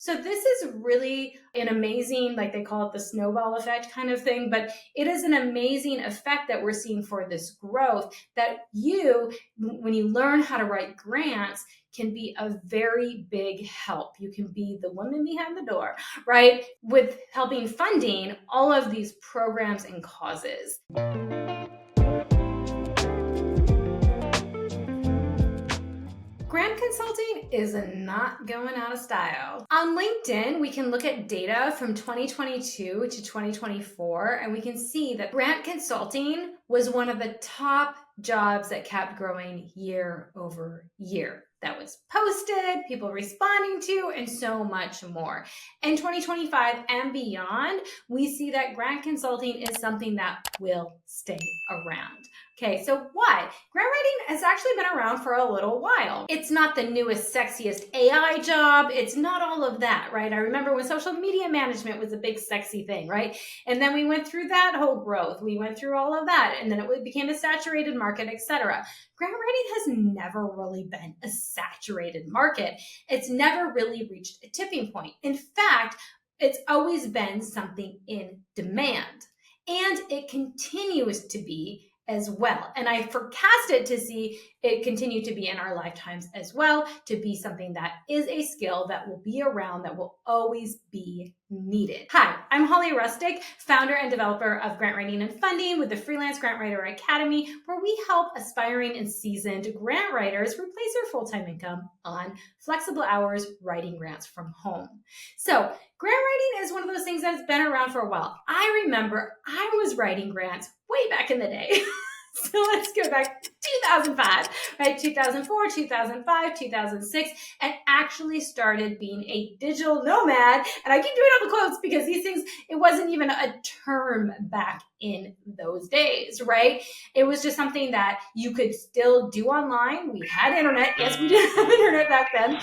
So this is really an amazing, like they call it the snowball effect kind of thing, but it is an amazing effect that we're seeing for this growth that you, when you learn how to write grants, can be a very big help. You can be the woman behind the door, right? With helping funding all of these programs and causes. Grant consulting is not going out of style. On LinkedIn, we can look at data from 2022 to 2024, and we can see that grant consulting was one of the top jobs that kept growing year over year. That was posted, people responding to, and so much more. In 2025 and beyond, we see that grant consulting is something that will stay around. Okay, so why? Grant writing has actually been around for a little while. It's not the newest, sexiest AI job. It's not all of that, right? I remember when social media management was a big, sexy thing, right? And then we went through that whole growth. We went through all of that, and then it became a saturated market, etc. Grant writing has never really been a saturated market. It's never really reached a tipping point. In fact, it's always been something in demand, and it continues to be as well. And I forecast it to see it continue to be in our lifetimes as well, to be something that is a skill that will be around, that will always be needed. Hi, I'm Holly Rustick, founder and developer of Grant Writing and Funding with the Freelance Grant Writer Academy, where we help aspiring and seasoned grant writers replace their full-time income on flexible hours writing grants from home. So grant writing is one of those things that's been around for a while. I remember I was writing grants way back in the day. So let's go back to 2005, right? 2004, 2005, 2006, and actually started being a digital nomad. And I keep doing all the quotes because these things, it wasn't even a term back in those days, right? It was just something that you could still do online. We had internet. Yes, we did have internet back then.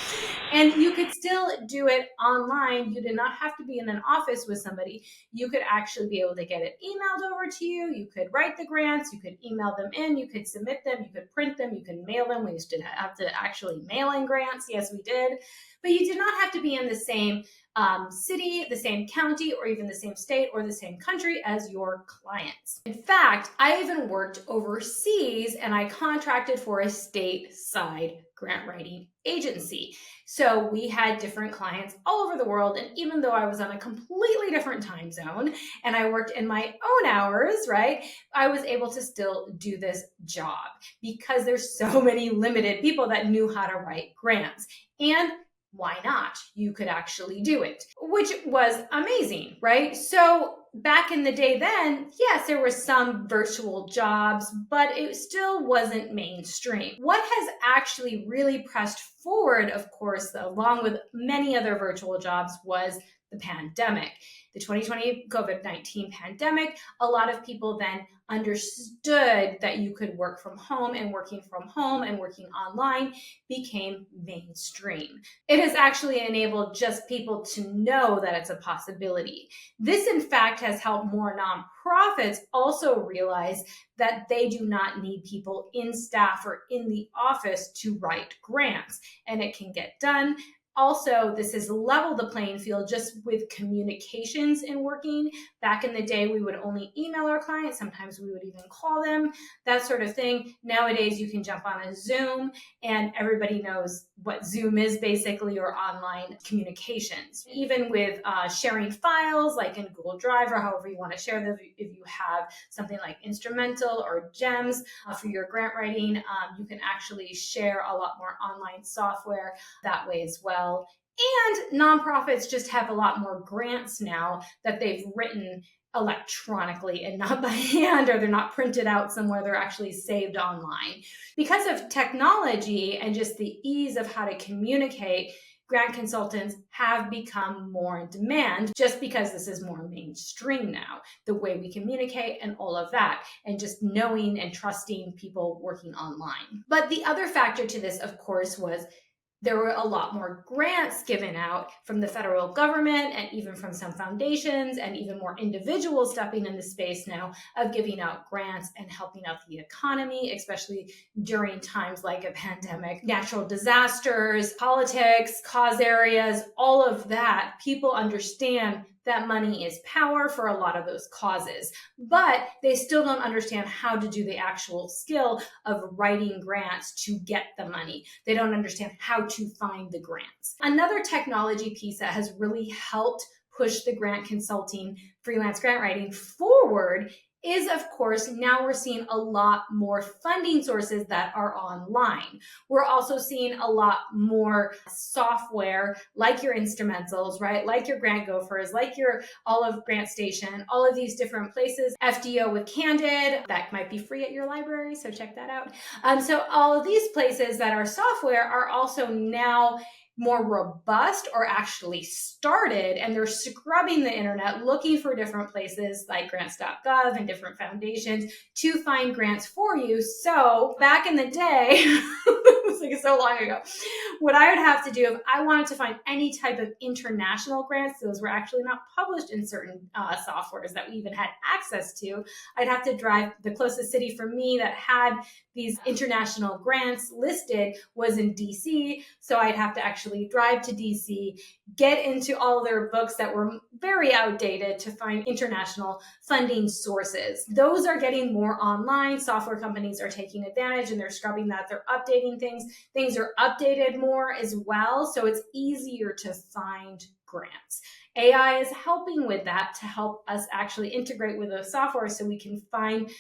And you could still do it online. You did not have to be in an office with somebody. You could actually be able to get it emailed over to you. You could write the grants. You could email them in. You could submit them. You could print them. You could mail them. We used to have to actually mail in grants. Yes, we did. But you did not have to be in the same city, the same county, or even the same state or the same country as your clients. In fact, I even worked overseas and I contracted for a stateside grant writing agency. So we had different clients all over the world. And even though I was on a completely different time zone and I worked in my own hours, right, I was able to still do this job because there's so many limited people that knew how to write grants. And why not? You could actually do it, which was amazing, right? So back in the day then, yes, there were some virtual jobs, but it still wasn't mainstream. What has actually really pressed forward, of course, along with many other virtual jobs, was the pandemic. The 2020 COVID-19 pandemic, a lot of people then understood that you could work from home, and working from home and working online became mainstream. It has actually enabled just people to know that it's a possibility. This, in fact, has helped more nonprofits also realize that they do not need people in staff or in the office to write grants, and it can get done. Also, this has leveled the playing field just with communications and working. Back in the day, we would only email our clients. Sometimes we would even call them, that sort of thing. Nowadays, you can jump on a Zoom, and everybody knows what Zoom is basically, or online communications. Even with sharing files, like in Google Drive or however you want to share them, if you have something like Instrumental or Gems for your grant writing, you can actually share a lot more online software that way as well. And nonprofits just have a lot more grants now that they've written electronically and not by hand, or they're not printed out somewhere, they're actually saved online. Because of technology and just the ease of how to communicate, grant consultants have become more in demand just because this is more mainstream now, the way we communicate and all of that, and just knowing and trusting people working online. But the other factor to this, of course, was There were a lot more grants given out from the federal government and even from some foundations, and even more individuals stepping in the space now of giving out grants and helping out the economy, especially during times like a pandemic, natural disasters, politics, cause areas, all of that. People understand that money is power for a lot of those causes, but they still don't understand how to do the actual skill of writing grants to get the money. They don't understand how to find the grants. Another technology piece that has really helped push the grant consulting, freelance grant writing forward is, of course, now we're seeing a lot more funding sources that are online. We're also seeing a lot more software like your instrumentals, right? Like your Grant Gophers, like your Olive Grant Station, all of these different places. FDO with Candid, that might be free at your library, so check that out. So all of these places that are software are also now more robust, or actually started, and they're scrubbing the internet looking for different places like grants.gov and different foundations to find grants for you. So back in the day, it was like so long ago, what I would have to do if I wanted to find any type of international grants, those were actually not published in certain softwares that we even had access to, I'd have to drive. The closest city for me that had these international grants listed was in DC. So I'd have to actually drive to DC, get into all their books that were very outdated to find international funding sources. Those are getting more online. Software companies are taking advantage and they're scrubbing that. They're updating things. Things are updated more as well. So it's easier to find grants. AI is helping with that to help us actually integrate with those software so we can find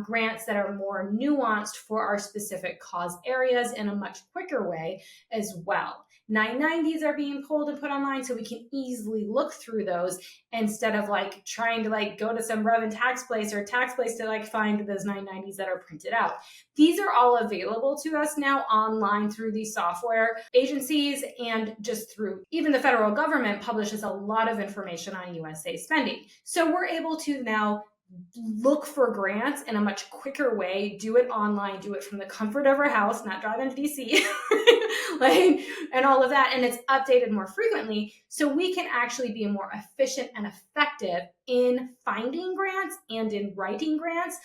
grants that are more nuanced for our specific cause areas in a much quicker way as well. 990s are being pulled and put online so we can easily look through those instead of like trying to like go to some rev and tax place or tax place to like find those 990s that are printed out. These are all available to us now online through these software agencies, and just through even the federal government publishes a lot of information on USA spending. So we're able to now look for grants in a much quicker way, do it online, do it from the comfort of our house, not driving to DC, like, and all of that. And it's updated more frequently. So we can actually be more efficient and effective in finding grants and in writing grants.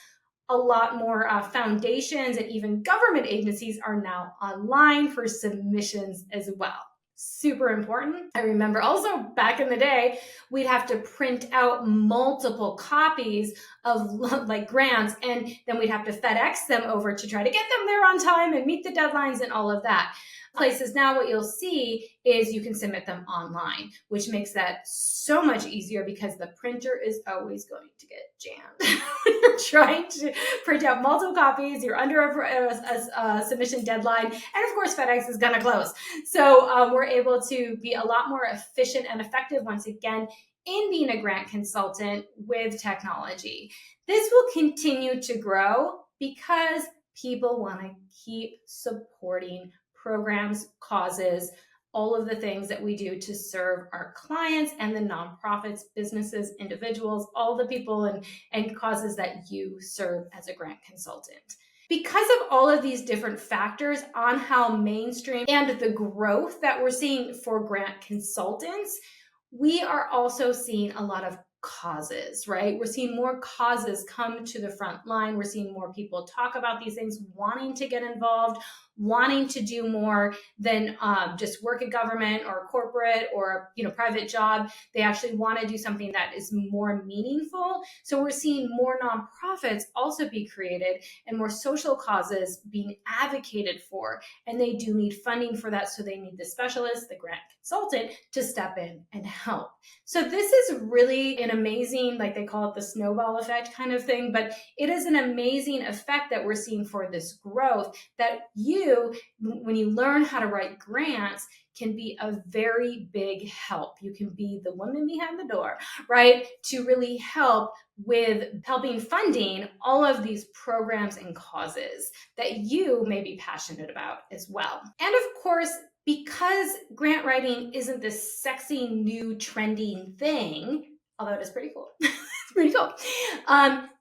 A lot more foundations and even government agencies are now online for submissions as well. Super important. I remember also back in the day, we'd have to print out multiple copies of like grants, and then we'd have to FedEx them over to try to get them there on time and meet the deadlines and all of that. Places now, what you'll see is you can submit them online, which makes that so much easier because the printer is always going to get jammed. You're trying to print out multiple copies, you're under a submission deadline, and of course FedEx is going to close. So we're able to be a lot more efficient and effective once again in being a grant consultant with technology. This will continue to grow because people want to keep supporting programs, causes, all of the things that we do to serve our clients and the nonprofits, businesses, individuals, all the people and causes that you serve as a grant consultant. Because of all of these different factors on how mainstream and the growth that we're seeing for grant consultants, we are also seeing a lot of causes, right? We're seeing more causes come to the front line. We're seeing more people talk about these things, wanting to get involved, wanting to do more than just work at government or corporate or private job. They actually want to do something that is more meaningful. So we're seeing more nonprofits also be created and more social causes being advocated for. And they do need funding for that. So they need the specialist, the grant consultant, to step in and help. So this is really an amazing, like they call it the snowball effect kind of thing, but it is an amazing effect that we're seeing for this growth that when you learn how to write grants, can be a very big help. You can be the woman behind the door, right? To really help with helping funding all of these programs and causes that you may be passionate about as well. And of course, because grant writing isn't this sexy new trending thing, although it is pretty cool, it's Pretty cool.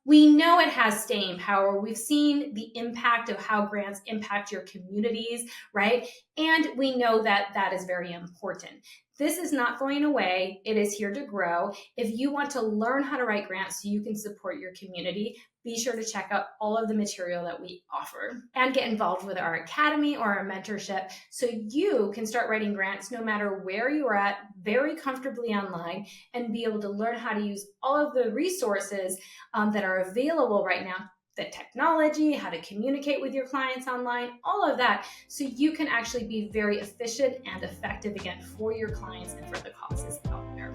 We know it has staying power. We've seen the impact of how grants impact your communities, right? And we know that that is very important. This is not going away. It is here to grow. If you want to learn how to write grants so you can support your community, be sure to check out all of the material that we offer and get involved with our academy or our mentorship so you can start writing grants no matter where you are at, very comfortably online, and be able to learn how to use all of the resources that are available right now, the technology, how to communicate with your clients online, all of that, so you can actually be very efficient and effective again for your clients and for the causes out there.